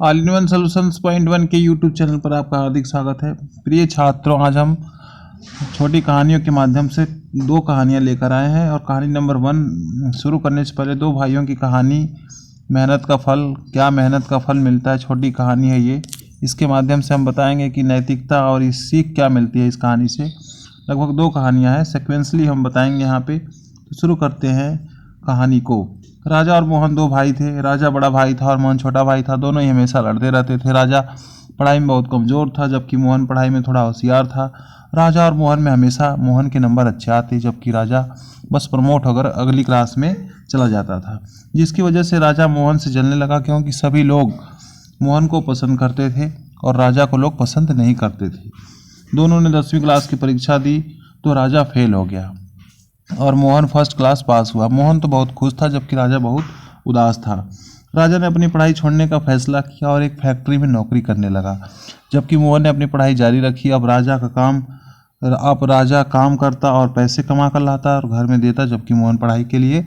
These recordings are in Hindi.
All in one solutions point one के यूट्यूब चैनल पर आपका हार्दिक स्वागत है। प्रिय छात्रों, आज हम छोटी कहानियों के माध्यम से दो कहानियां लेकर आए हैं और कहानी नंबर 1 शुरू करने से पहले दो भाइयों की कहानी मेहनत का फल, क्या मेहनत का फल मिलता है, छोटी कहानी है ये। इसके माध्यम से हम बताएंगे कि नैतिकता और इस सीख क्या मिलती है इस कहानी से। लगभग दो कहानियाँ हैं, सेक्वेंसली हम बताएंगे यहाँ पे। तो शुरू करते हैं कहानी को। राजा और मोहन दो भाई थे। राजा बड़ा भाई था और मोहन छोटा भाई था। दोनों ही हमेशा लड़ते रहते थे। राजा पढ़ाई में बहुत कमज़ोर था जबकि मोहन पढ़ाई में थोड़ा होशियार था। राजा और मोहन में हमेशा मोहन के नंबर अच्छे आते जबकि राजा बस प्रमोट होकर अगली क्लास में चला जाता था, जिसकी वजह से राजा मोहन से जलने लगा क्योंकि सभी लोग मोहन को पसंद करते थे और राजा को लोग पसंद नहीं करते थे। दोनों ने 10वीं क्लास की परीक्षा दी तो राजा फेल हो गया और मोहन फर्स्ट क्लास पास हुआ। मोहन तो बहुत खुश था जबकि राजा बहुत उदास था। राजा ने अपनी पढ़ाई छोड़ने का फैसला किया और एक फैक्ट्री में नौकरी करने लगा, जबकि मोहन ने अपनी पढ़ाई जारी रखी। अब राजा काम करता और पैसे कमा कर लाता और घर में देता, जबकि मोहन पढ़ाई के लिए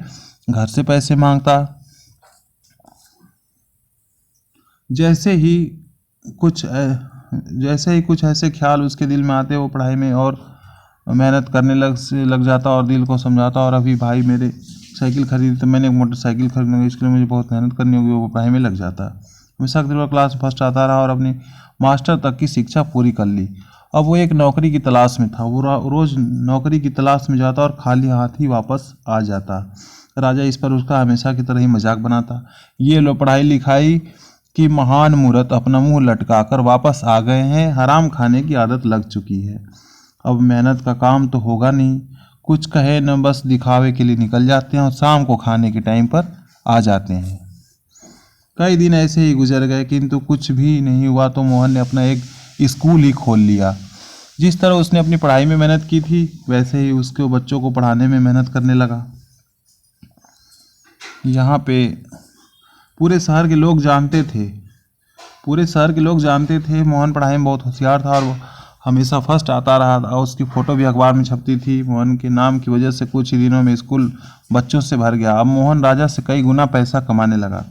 घर से पैसे मांगता। जैसे ही कुछ ऐसे ख्याल उसके दिल में आते, वो पढ़ाई में और मेहनत करने लग जाता और दिल को समझाता। और अभी भाई मेरे साइकिल खरीदी तो मैंने एक मोटरसाइकिल खरीदूंगा, इसके लिए मुझे बहुत मेहनत करनी होगी। वो पढ़ाई में लग जाता। हमेशा दिल क्लास फर्स्ट आता रहा और अपनी मास्टर तक की शिक्षा पूरी कर ली। अब वो एक नौकरी की तलाश में था। वो रोज़ नौकरी की तलाश में जाता और खाली हाथ ही वापस आ जाता। राजा इस पर उसका हमेशा की तरह ही मजाक बनाता। ये लो, पढ़ाई लिखाई की महान मूर्त अपना मुंह लटकाकर वापस आ गए हैं। हराम खाने की आदत लग चुकी है। अब मेहनत का काम तो होगा नहीं। कुछ कहे न बस दिखावे के लिए निकल जाते हैं और शाम को खाने के टाइम पर आ जाते हैं। कई दिन ऐसे ही गुजर गए किंतु कुछ भी नहीं हुआ तो मोहन ने अपना एक स्कूल ही खोल लिया। जिस तरह उसने अपनी पढ़ाई में मेहनत की थी वैसे ही उसके बच्चों को पढ़ाने में मेहनत करने लगा। यहाँ पे पूरे शहर के लोग जानते थे मोहन पढ़ाई में बहुत होशियार था और हमेशा फर्स्ट आता रहा था। उसकी फ़ोटो भी अखबार में छपती थी। मोहन के नाम की वजह से कुछ ही दिनों में स्कूल बच्चों से भर गया। अब मोहन राजा से कई गुना पैसा कमाने लगा।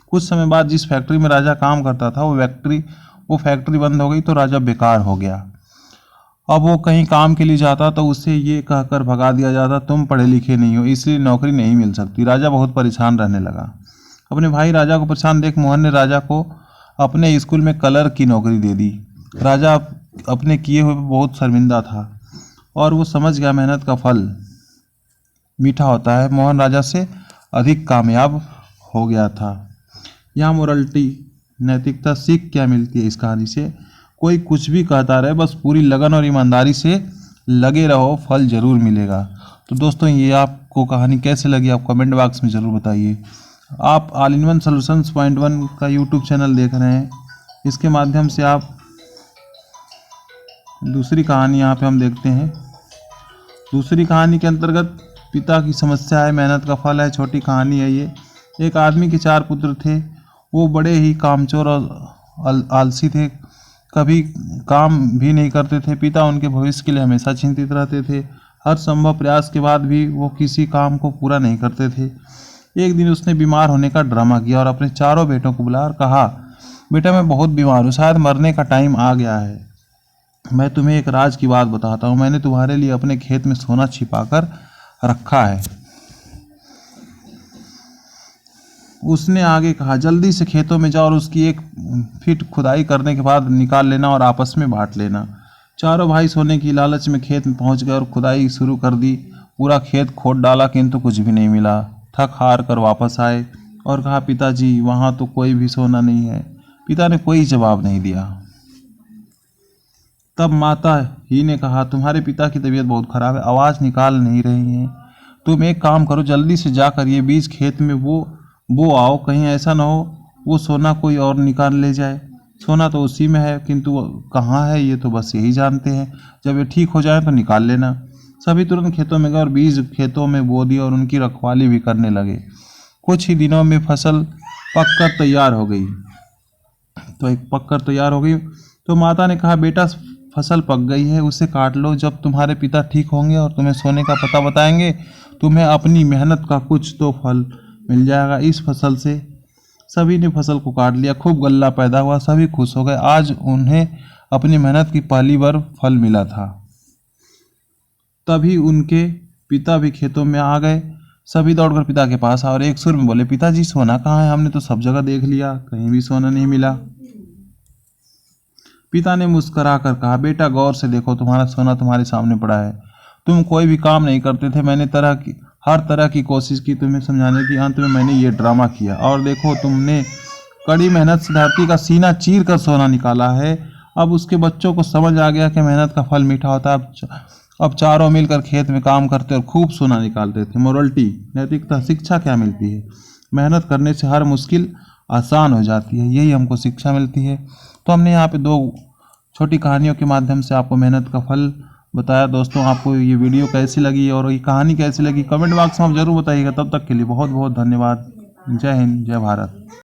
कुछ समय बाद जिस फैक्ट्री में राजा काम करता था वो फैक्ट्री बंद हो गई तो राजा बेकार हो गया। अब वो कहीं काम के लिए जाता तो उसे ये कहकर भगा दिया जाता, तुम पढ़े लिखे नहीं हो इसलिए नौकरी नहीं मिल सकती। राजा बहुत परेशान रहने लगा। अपने भाई राजा को परेशान देख मोहन ने राजा को अपने स्कूल में कलर की नौकरी दे दी। राजा अपने किए हुए बहुत शर्मिंदा था और वो समझ गया मेहनत का फल मीठा होता है। मोहन राजा से अधिक कामयाब हो गया था। यहाँ मोरल्टी, नैतिकता, सीख क्या मिलती है इस कहानी से? कोई कुछ भी कहता रहे, बस पूरी लगन और ईमानदारी से लगे रहो, फल जरूर मिलेगा। तो दोस्तों, ये आपको कहानी कैसे लगी आप कमेंट बॉक्स में ज़रूर बताइए। आप all in one solutions point 1 का यूट्यूब चैनल देख रहे हैं। इसके माध्यम से आप दूसरी कहानी यहाँ पे हम देखते हैं। दूसरी कहानी के अंतर्गत पिता की समस्या है, मेहनत का फल है। छोटी कहानी है ये। एक आदमी के 4 पुत्र थे। वो बड़े ही कामचोर और आलसी थे, कभी काम भी नहीं करते थे। पिता उनके भविष्य के लिए हमेशा चिंतित रहते थे। हर संभव प्रयास के बाद भी वो किसी काम को पूरा नहीं करते थे। एक दिन उसने बीमार होने का ड्रामा किया और अपने चारों बेटों को बुलाकर कहा, बेटा मैं बहुत बीमार हूँ, शायद मरने का टाइम आ गया है। मैं तुम्हें एक राज की बात बताता हूँ। मैंने तुम्हारे लिए अपने खेत में सोना छिपाकर रखा है। उसने आगे कहा, जल्दी से खेतों में जाओ और उसकी 1 फीट खुदाई करने के बाद निकाल लेना और आपस में बांट लेना। चारों भाई सोने की लालच में खेत में पहुंच गए और खुदाई शुरू कर दी। पूरा खेत खोद डाला किंतु कुछ भी नहीं मिला। थक हार कर वापस आए और कहा, पिताजी वहाँ तो कोई भी सोना नहीं है। पिता ने कोई जवाब नहीं दिया। तब माता ही ने कहा, तुम्हारे पिता की तबीयत बहुत खराब है, आवाज़ निकाल नहीं रही हैं। तुम एक काम करो, जल्दी से जाकर ये बीज खेत में बो आओ। कहीं ऐसा ना हो वो सोना कोई और निकाल ले जाए। सोना तो उसी में है किंतु वो कहाँ है ये तो बस यही जानते हैं। जब ये ठीक हो जाए तो निकाल लेना। सभी तुरंत खेतों में गए और बीज खेतों में बो दिए और उनकी रखवाली भी करने लगे। कुछ ही दिनों में फसल पककर तैयार हो गई। तो माता ने कहा, बेटा फसल पक गई है, उसे काट लो। जब तुम्हारे पिता ठीक होंगे और तुम्हें सोने का पता बताएंगे, तुम्हें अपनी मेहनत का कुछ तो फल मिल जाएगा। इस फसल से सभी ने फसल को काट लिया, खूब गल्ला पैदा हुआ, सभी खुश हो गए। आज उन्हें अपनी मेहनत की पहली बार फल मिला था। तभी उनके पिता भी खेतों में आ गए। सभी दौड़कर पिता के पास आए और एक सुर में बोले, पिताजी सोना कहाँ है? हमने तो सब जगह देख लिया, कहीं भी सोना नहीं मिला। पिता ने मुस्कुरा कर कहा, बेटा गौर से देखो, तुम्हारा सोना तुम्हारे सामने पड़ा है। तुम कोई भी काम नहीं करते थे, मैंने हर तरह की कोशिश की तुम्हें समझाने की, अंत में मैंने ये ड्रामा किया और देखो तुमने कड़ी मेहनत से धरती का सीना चीर कर सोना निकाला है। अब उसके बच्चों को समझ आ गया कि मेहनत का फल मीठा होता है। अब चारों मिलकर खेत में काम करते और खूब सोना निकालते थे। मोरल्टी, नैतिकता, शिक्षा क्या मिलती है? मेहनत करने से हर मुश्किल आसान हो जाती है, यही हमको शिक्षा मिलती है। तो हमने यहाँ पे 2 छोटी कहानियों के माध्यम से आपको मेहनत का फल बताया। दोस्तों, आपको ये वीडियो कैसी लगी और ये कहानी कैसी लगी कमेंट बॉक्स में आप ज़रूर बताइएगा। तब तक के लिए बहुत बहुत धन्यवाद। जय हिंद, जय भारत।